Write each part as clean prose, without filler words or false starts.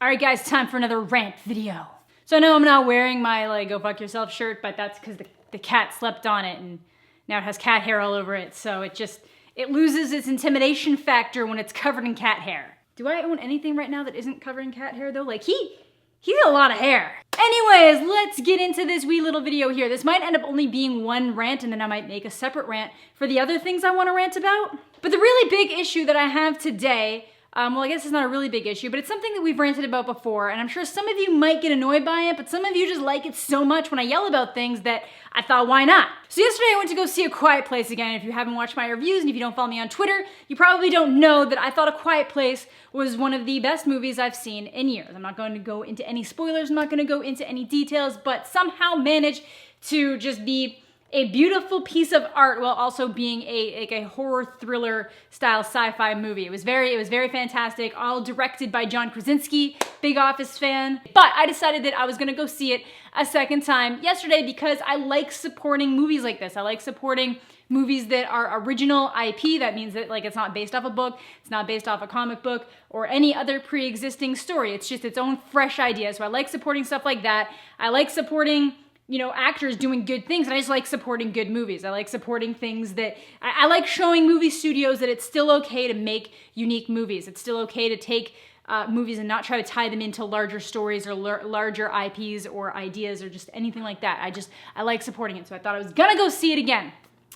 All right, guys, time for another rant video. So I know I'm not wearing my like go fuck yourself shirt, but that's because the cat slept on it and now it has cat hair all over it. So it loses its intimidation factor when it's covered in cat hair. Do I own anything right now that isn't covered in cat hair though? Like he's a lot of hair. Anyways, let's get into this wee little video here. This might end up only being one rant and then I might make a separate rant for the other things I want to rant about. But the really big issue that I have today, well, I guess it's not a really big issue, but it's something that we've ranted about before, and I'm sure some of you might get annoyed by it, but some of you just like it so much when I yell about things that I thought, why not? So yesterday I went to go see A Quiet Place again. If you haven't watched my reviews and if you don't follow me on Twitter, you probably don't know that I thought A Quiet Place was one of the best movies I've seen in years. I'm not going to go into any spoilers, I'm not going to go into any details, but somehow managed to just be a beautiful piece of art while also being a horror thriller style sci-fi movie. It was very fantastic, all directed by John Krasinski, big Office fan. But I decided that I was gonna go see it a second time yesterday because I like supporting movies like this. I like supporting movies that are original IP. That means that like it's not based off a book, it's not based off a comic book or any other pre-existing story. It's just its own fresh idea. So I like supporting stuff like that. I like supporting actors doing good things, and I just like supporting good movies. I like supporting things that, I like showing movie studios that it's still okay to make unique movies. It's still okay to take movies and not try to tie them into larger stories or larger IPs or ideas or just anything like that. I like supporting it, so I thought I was gonna go see it again.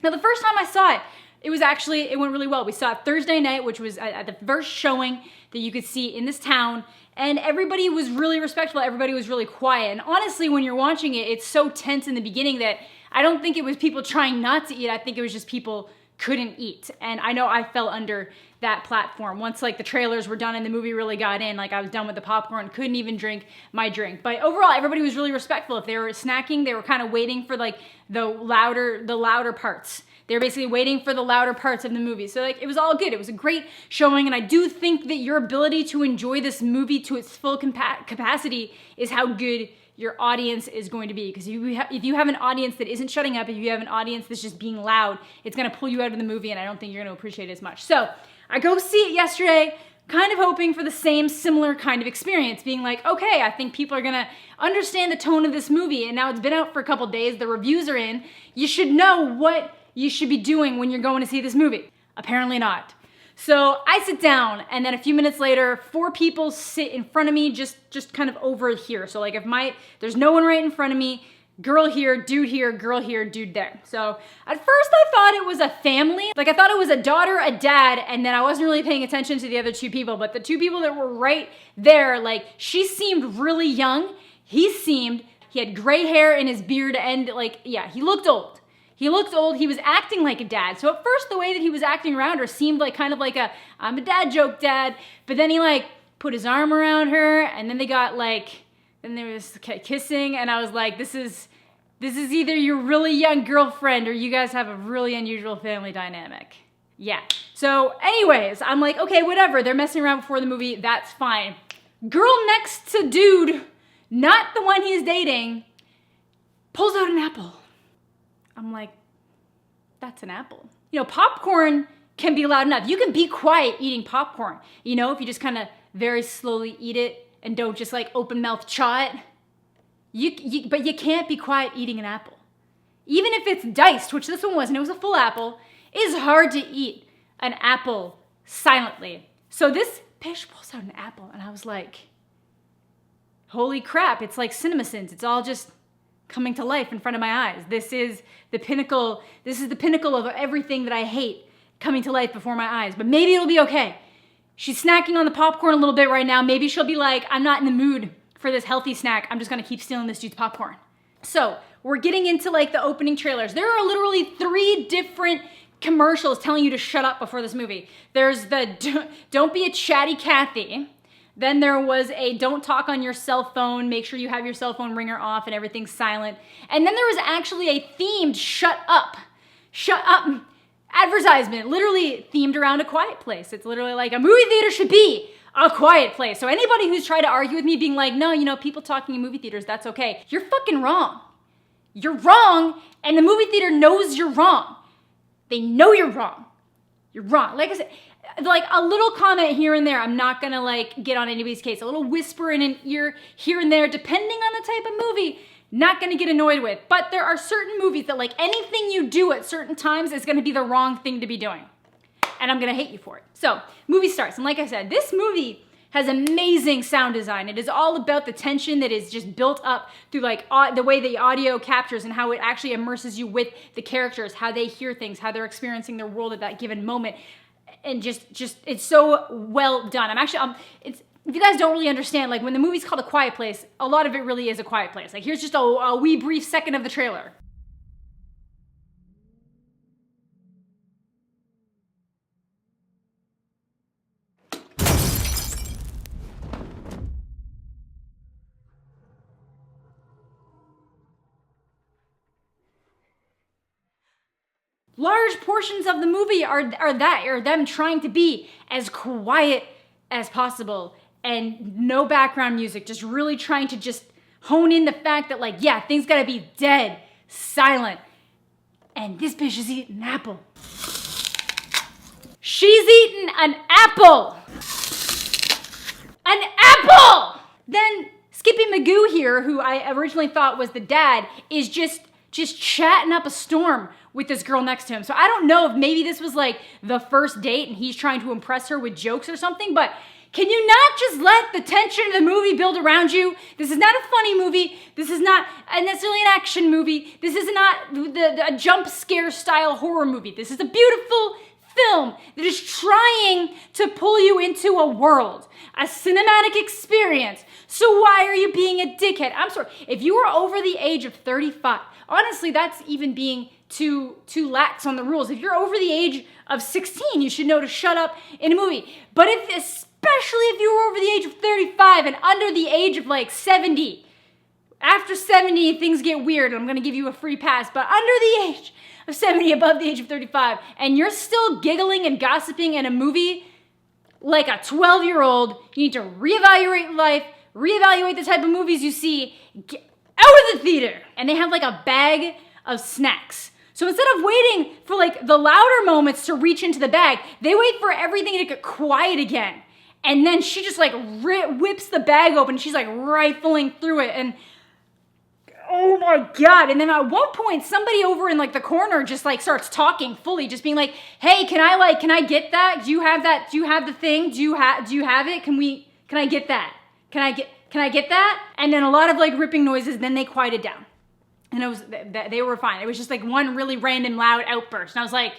Now, the first time I saw it, it went really well. We saw it Thursday night, which was at the first showing that you could see in this town. And everybody was really respectful. Everybody was really quiet. And honestly, when you're watching it, it's so tense in the beginning that I don't think it was people trying not to eat. I think it was just people couldn't eat. And I know I fell under that platform. Once like the trailers were done and the movie really got in, like I was done with the popcorn, couldn't even drink my drink. But overall, everybody was really respectful. If they were snacking, they were kind of waiting for like the louder parts. They were basically waiting for the louder parts of the movie. So like it was all good. It was a great showing, and I do think that your ability to enjoy this movie to its full capacity is how good your audience is going to be. Because if you have an audience that isn't shutting up, if you have an audience that's just being loud, it's gonna pull you out of the movie, and I don't think you're gonna appreciate it as much. So I go see it yesterday, kind of hoping for the similar kind of experience, being like, okay, I think people are gonna understand the tone of this movie, and now it's been out for a couple days, the reviews are in, you should know what you should be doing when you're going to see this movie. Apparently not. So I sit down, and then a few minutes later, 4 people sit in front of me, just kind of over here. So like there's no one right in front of me, girl here, girl here, dude there. So at first I thought it was a family. Like I thought it was a daughter, a dad, and then I wasn't really paying attention to the other 2 people, but the 2 people that were right there, like she seemed really young. He had gray hair in his beard, and like, yeah, he looked old. He looked old, he was acting like a dad. So at first the way that he was acting around her seemed like kind of like I'm a dad joke dad, but then he like put his arm around her, and then they got like, then there was kissing, and I was like, this is either your really young girlfriend or you guys have a really unusual family dynamic. Yeah. So anyways, I'm like, okay, whatever, they're messing around before the movie, that's fine. Girl next to dude, not the one he's dating, pulls out an apple. I'm like, that's an apple. Popcorn can be loud enough. You can be quiet eating popcorn. If you just kind of very slowly eat it and don't just like open mouth chaw it. But you can't be quiet eating an apple. Even if it's diced, which this one wasn't, it was a full apple, it's hard to eat an apple silently. So this bitch pulls out an apple, and I was like, holy crap, it's like CinemaSins. It's all just coming to life in front of my eyes. This is the pinnacle of everything that I hate coming to life before my eyes. But maybe it'll be okay. She's snacking on the popcorn a little bit right now. Maybe she'll be like, I'm not in the mood for this healthy snack. I'm just gonna keep stealing this dude's popcorn. So we're getting into like the opening trailers. There are literally 3 different commercials telling you to shut up before this movie. There's the don't be a chatty Cathy. Then there was a don't talk on your cell phone, make sure you have your cell phone ringer off and everything's silent. And then there was actually a themed shut up advertisement, literally themed around A Quiet Place. It's literally like a movie theater should be a quiet place. So anybody who's tried to argue with me being like, no, people talking in movie theaters, that's okay. You're fucking wrong. You're wrong, and the movie theater knows you're wrong. They know you're wrong. You're wrong. Like I said, Like a little comment here and there, I'm not gonna like get on anybody's case. A little whisper in an ear here and there, depending on the type of movie, not gonna get annoyed with. But there are certain movies that like anything you do at certain times is gonna be the wrong thing to be doing. And I'm gonna hate you for it. So, movie starts, and like I said, this movie has amazing sound design. It is all about the tension that is just built up through like the way the audio captures and how it actually immerses you with the characters, how they hear things, how they're experiencing their world at that given moment. And just it's so well done. If you guys don't really understand, like when the movie's called A Quiet Place, a lot of it really is a quiet place. Like here's just a wee brief second of the trailer. Large portions of the movie are them trying to be as quiet as possible and no background music, just really trying to just hone in the fact that like, yeah, things gotta be dead, silent. And this bitch is eating an apple. She's eating an apple! An apple! Then Skippy Magoo here, who I originally thought was the dad, is just chatting up a storm with this girl next to him. So I don't know if maybe this was like the first date and he's trying to impress her with jokes or something, but can you not just let the tension of the movie build around you? This is not a funny movie. This is not necessarily an action movie. This is not a jump scare style horror movie. This is a beautiful film that is trying to pull you into a world, a cinematic experience. So why are you being a dickhead? I'm sorry. If you are over the age of 35, honestly, that's even being too lax on the rules. If you're over the age of 16, you should know to shut up in a movie. But especially if you were over the age of 35 and under the age of like 70, after 70, things get weird. I'm gonna give you a free pass, but under the age of 70, above the age of 35, and you're still giggling and gossiping in a movie like a 12-year-old, you need to reevaluate life, reevaluate the type of movies you see, get out of the theater. And they have like a bag of snacks. So instead of waiting for like the louder moments to reach into the bag, they wait for everything to get quiet again. And then she just like whips the bag open. She's like rifling through it and oh my God. And then at one point, somebody over in like the corner just like starts talking fully, just being like, hey, can I get that? Do you have that? Do you have the thing? Do you have it? Can I get that? Can I get that? And then a lot of like ripping noises, then they quieted down. And it was, they were fine. It was just like one really random loud outburst. And I was like,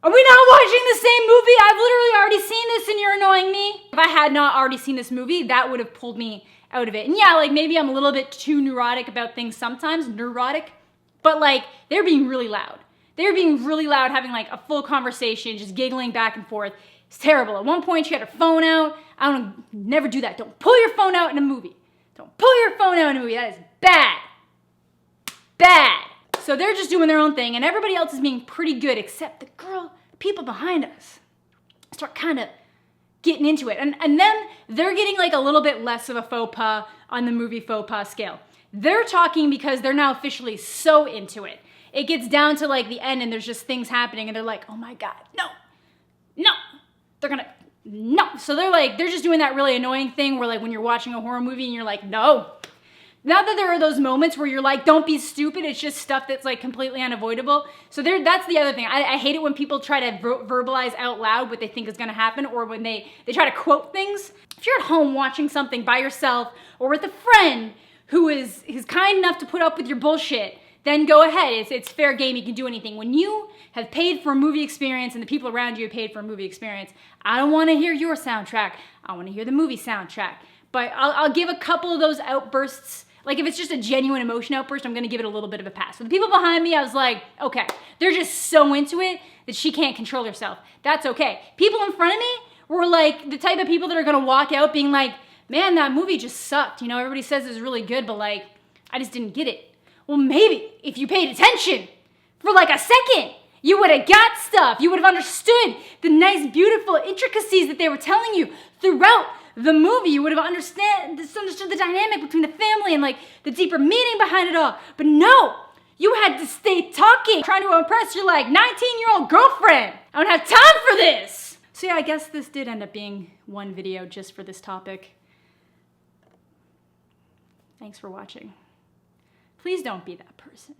are we not watching the same movie? I've literally already seen this and you're annoying me. If I had not already seen this movie, that would have pulled me out of it. And yeah, like maybe I'm a little bit too neurotic about things sometimes, but like they're being really loud. They're being really loud, having like a full conversation, just giggling back and forth. It's terrible. At one point she had her phone out. I don't never do that. Don't pull your phone out in a movie. Don't pull your phone out in a movie. That is bad. Bad. So they're just doing their own thing and everybody else is being pretty good except the people behind us start kind of getting into it. And then they're getting like a little bit less of a faux pas on the movie faux pas scale. They're talking because they're now officially so into it. It gets down to like the end and there's just things happening and they're like, oh my God, no. So they're just doing that really annoying thing where like when you're watching a horror movie and you're like, no. Not that there are those moments where you're like, don't be stupid. It's just stuff that's like completely unavoidable. So that's the other thing. I hate it when people try to verbalize out loud what they think is gonna happen or when they try to quote things. If you're at home watching something by yourself or with a friend who is kind enough to put up with your bullshit, then go ahead. It's fair game. You can do anything. When you have paid for a movie experience and the people around you have paid for a movie experience, I don't wanna hear your soundtrack. I wanna hear the movie soundtrack. But I'll give a couple of those outbursts. Like if it's just a genuine emotion outburst, I'm gonna give it a little bit of a pass. For the people behind me, I was like, okay, they're just so into it that she can't control herself. That's okay. People in front of me were like the type of people that are gonna walk out being like, man, that movie just sucked. You know, everybody says it's really good, but like, I just didn't get it. Well, maybe if you paid attention for like a second, you would have got stuff. You would have understood the nice, beautiful intricacies that they were telling you throughout the movie. You would have understood the dynamic between the family and like the deeper meaning behind it all. But no, You had to stay talking, trying to impress your like 19-year-old girlfriend. I don't have time for this. So yeah, I guess this did end up being one video just for this topic. Thanks for watching. Please don't be that person.